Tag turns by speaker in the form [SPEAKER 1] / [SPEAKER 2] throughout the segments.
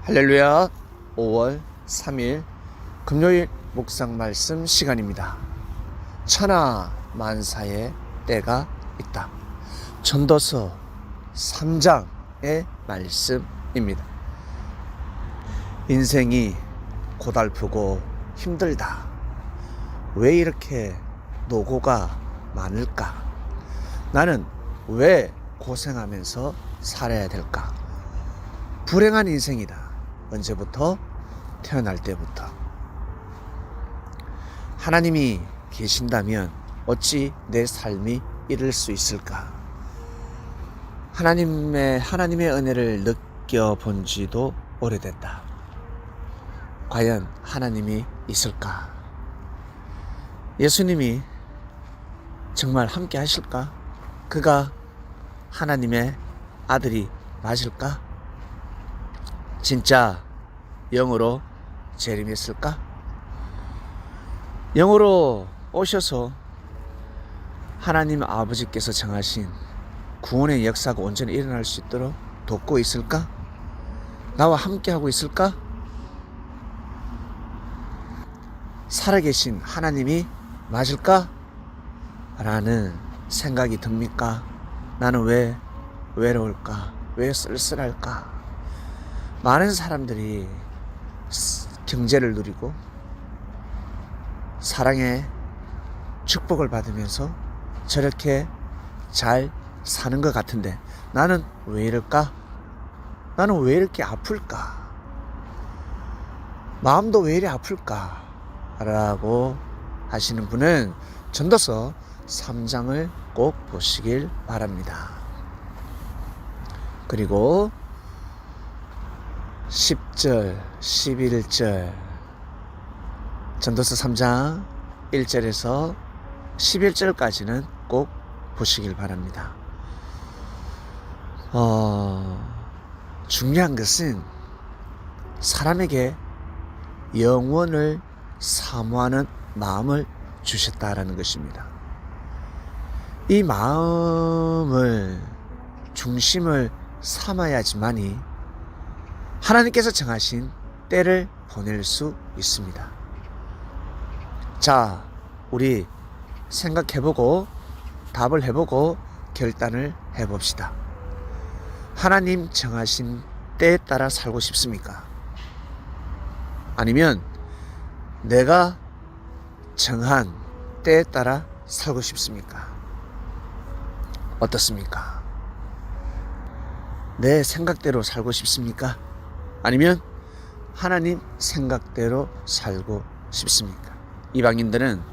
[SPEAKER 1] 할렐루야. 5월 3일 금요일 묵상 말씀 시간입니다. 천하 만사의 때가 있다. 전도서 3장의 말씀입니다. 인생이 고달프고 힘들다. 왜 이렇게 노고가 많을까? 나는 왜 고생하면서 살아야 될까? 불행한 인생이다. 언제부터? 태어날 때부터. 하나님이 계신다면 어찌 내 삶이 이럴 수 있을까? 하나님의 은혜를 느껴본 지도 오래됐다. 과연 하나님이 있을까? 예수님이 정말 함께 하실까? 그가 하나님의 아들이 맞을까? 진짜 영으로 재림했을까? 영으로 오셔서 하나님 아버지께서 정하신 구원의 역사가 온전히 일어날 수 있도록 돕고 있을까? 나와 함께하고 있을까? 살아계신 하나님이 맞을까? 라는 생각이 듭니까? 나는 왜 외로울까? 왜 쓸쓸할까? 많은 사람들이 경제를 누리고 사랑의 축복을 받으면서 저렇게 잘 사는 것 같은데 나는 왜 이럴까? 나는 왜 이렇게 아플까? 마음도 왜 이리 아플까? 라고 하시는 분은 전도서 3장을 꼭 보시길 바랍니다. 그리고 10절, 11절 전도서 3장 1절에서 11절까지는 꼭 보시길 바랍니다. 중요한 것은 사람에게 영원을 사모하는 마음을 주셨다라는 것입니다. 이 마음을 중심을 삼아야지만이 하나님께서 정하신 때를 보낼 수 있습니다. 자, 우리 생각해보고 답을 해보고 결단을 해봅시다. 하나님 정하신 때에 따라 살고 싶습니까? 아니면 내가 정한 때에 따라 살고 싶습니까? 어떻습니까? 내 생각대로 살고 싶습니까? 아니면 하나님 생각대로 살고 싶습니까? 이방인들은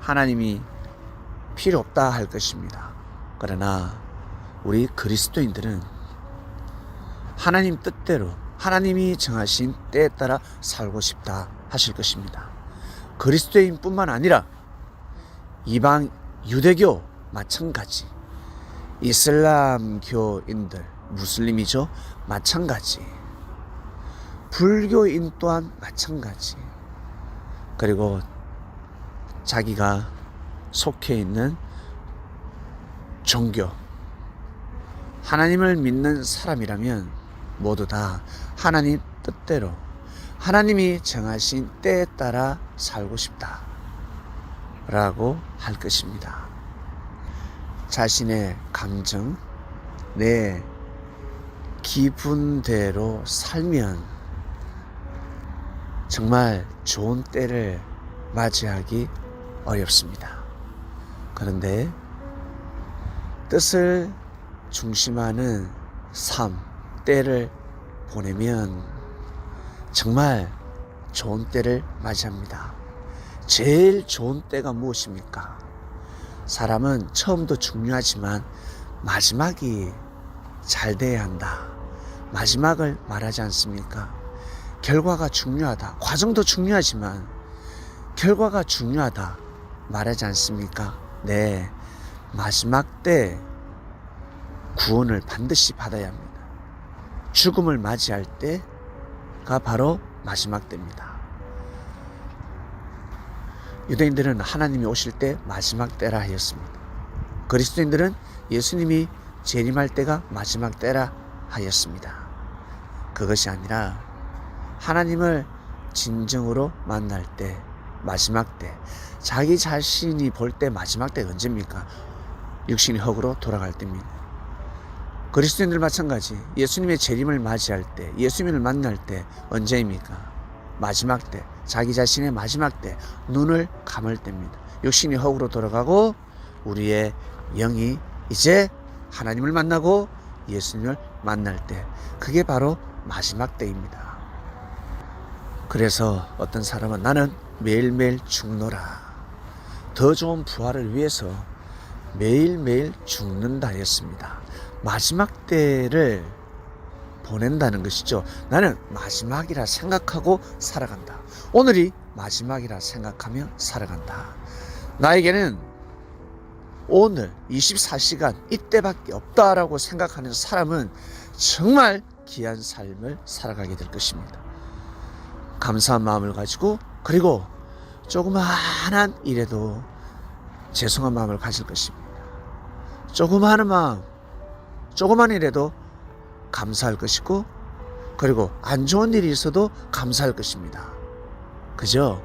[SPEAKER 1] 하나님이 필요 없다 할 것입니다. 그러나 우리 그리스도인들은 하나님 뜻대로 하나님이 정하신 때에 따라 살고 싶다 하실 것입니다. 그리스도인뿐만 아니라 이방 유대교 마찬가지, 이슬람교인들, 무슬림이죠, 마찬가지, 불교인 또한 마찬가지, 그리고 자기가 속해 있는 종교, 하나님을 믿는 사람이라면 모두 다 하나님 뜻대로 하나님이 정하신 때에 따라 살고 싶다 라고 할 것입니다. 자신의 감정, 내 기분대로 살면 정말 좋은 때를 맞이하기 어렵습니다. 그런데 뜻을 중심하는 삶, 때를 보내면 정말 좋은 때를 맞이합니다. 제일 좋은 때가 무엇입니까? 사람은 처음도 중요하지만 마지막이 잘 돼야 한다. 마지막을 말하지 않습니까? 결과가 중요하다. 과정도 중요하지만 결과가 중요하다 말하지 않습니까? 네, 마지막 때 구원을 반드시 받아야 합니다. 죽음을 맞이할 때가 바로 마지막 때입니다. 유대인들은 하나님이 오실 때 마지막 때라 하였습니다. 그리스도인들은 예수님이 재림할 때가 마지막 때라 하였습니다. 그것이 아니라 하나님을 진정으로 만날 때, 마지막 때, 자기 자신이 볼 때 마지막 때가 언제입니까? 육신이 흙으로 돌아갈 때입니다. 그리스도인들 마찬가지. 예수님의 재림을 맞이할 때, 예수님을 만날 때 언제입니까? 마지막 때, 자기 자신의 마지막 때, 눈을 감을 때입니다. 육신이 흙으로 돌아가고 우리의 영이 이제 하나님을 만나고 예수님을 만날 때, 그게 바로 마지막 때입니다. 그래서 어떤 사람은 나는 매일매일 죽노라, 더 좋은 부활을 위해서 매일매일 죽는다 했습니다. 마지막 때를 보낸다는 것이죠. 나는 마지막이라 생각하고 살아간다. 오늘이 마지막이라 생각하며 살아간다. 나에게는 오늘 24시간 이때밖에 없다라고 생각하는 사람은 정말 귀한 삶을 살아가게 될 것입니다. 감사한 마음을 가지고, 그리고 조그마한 일에도 죄송한 마음을 가질 것입니다. 조그마한 마음, 조그만 일에도 감사할 것이고, 그리고 안 좋은 일이 있어도 감사할 것입니다. 그죠?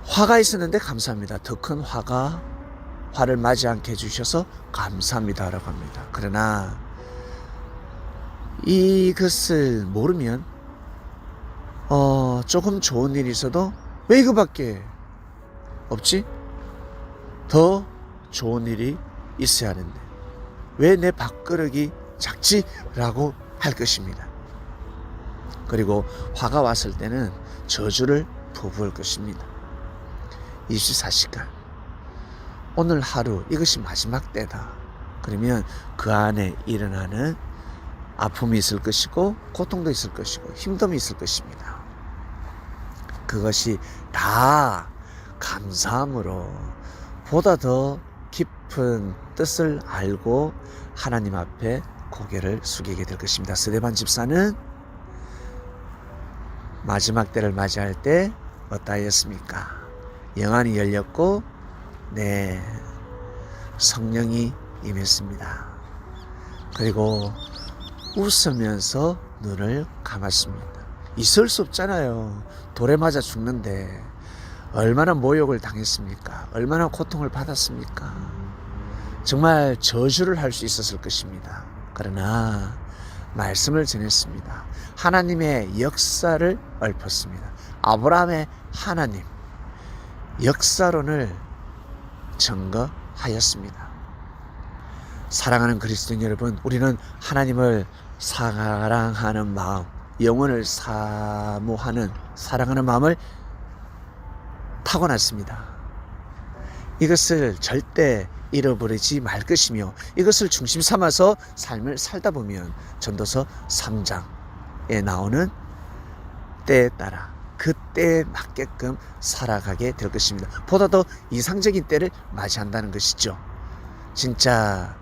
[SPEAKER 1] 화가 있었는데 감사합니다. 더 큰 화를 맞지 않게 해주셔서 감사합니다라고 합니다. 그러나 이것을 모르면 조금 좋은 일이 있어도 왜 이거밖에 없지? 더 좋은 일이 있어야 하는데 왜 내 밥그릇이 작지? 라고 할 것입니다. 그리고 화가 왔을 때는 저주를 부을 것입니다. 24시간, 오늘 하루 이것이 마지막 때다. 그러면 그 안에 일어나는 아픔이 있을 것이고, 고통도 있을 것이고, 힘듦이 있을 것입니다. 그것이 다 감사함으로 보다 더 깊은 뜻을 알고 하나님 앞에 고개를 숙이게 될 것입니다. 스데반 집사는 마지막 때를 맞이할 때 어떠하였습니까? 영안이 열렸고, 성령이 임했습니다. 그리고 웃으면서 눈을 감았습니다. 있을 수 없잖아요. 돌에 맞아 죽는데 얼마나 모욕을 당했습니까? 얼마나 고통을 받았습니까? 정말 저주를 할 수 있었을 것입니다. 그러나 말씀을 전했습니다. 하나님의 역사를 읊었습니다. 아브라함의 하나님, 역사론을 증거하였습니다. 사랑하는 그리스도인 여러분, 우리는 하나님을 사랑하는 마음, 영혼을 사모하는 사랑하는 마음을 타고났습니다. 이것을 절대 잃어버리지 말 것이며, 이것을 중심 삼아서 삶을 살다 보면 전도서 3장에 나오는 때에 따라 그 때에 맞게끔 살아가게 될 것입니다. 보다 더 이상적인 때를 맞이한다는 것이죠. 진짜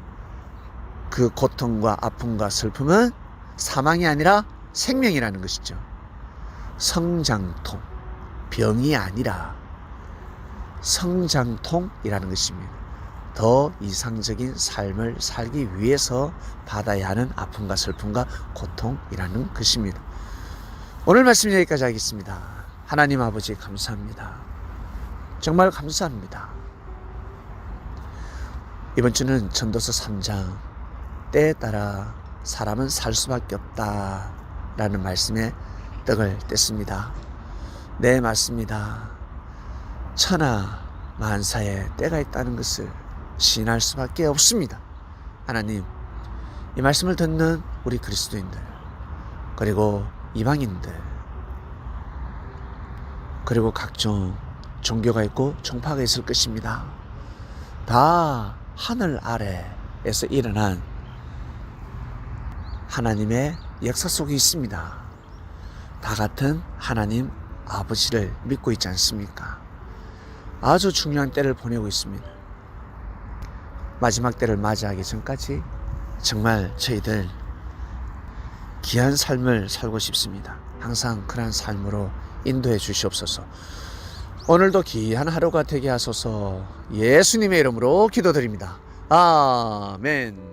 [SPEAKER 1] 그 고통과 아픔과 슬픔은 사망이 아니라 생명이라는 것이죠. 성장통, 병이 아니라 성장통이라는 것입니다. 더 이상적인 삶을 살기 위해서 받아야 하는 아픔과 슬픔과 고통이라는 것입니다. 오늘 말씀 여기까지 하겠습니다. 하나님 아버지 감사합니다. 정말 감사합니다. 이번 주는 전도서 3장, 때에 따라 사람은 살 수밖에 없다라는 말씀에 떡을 뗐습니다. 네, 맞습니다. 천하 만사에 때가 있다는 것을 시인할 수밖에 없습니다. 하나님, 이 말씀을 듣는 우리 그리스도인들, 그리고 이방인들, 그리고 각종 종교가 있고 종파가 있을 것입니다. 다 하늘 아래에서 일어난 하나님의 역사 속에 있습니다. 다 같은 하나님 아버지를 믿고 있지 않습니까? 아주 중요한 때를 보내고 있습니다. 마지막 때를 맞이하기 전까지 정말 저희들 귀한 삶을 살고 싶습니다. 항상 그러한 삶으로 인도해 주시옵소서. 오늘도 귀한 하루가 되게 하소서. 예수님의 이름으로 기도드립니다. 아멘.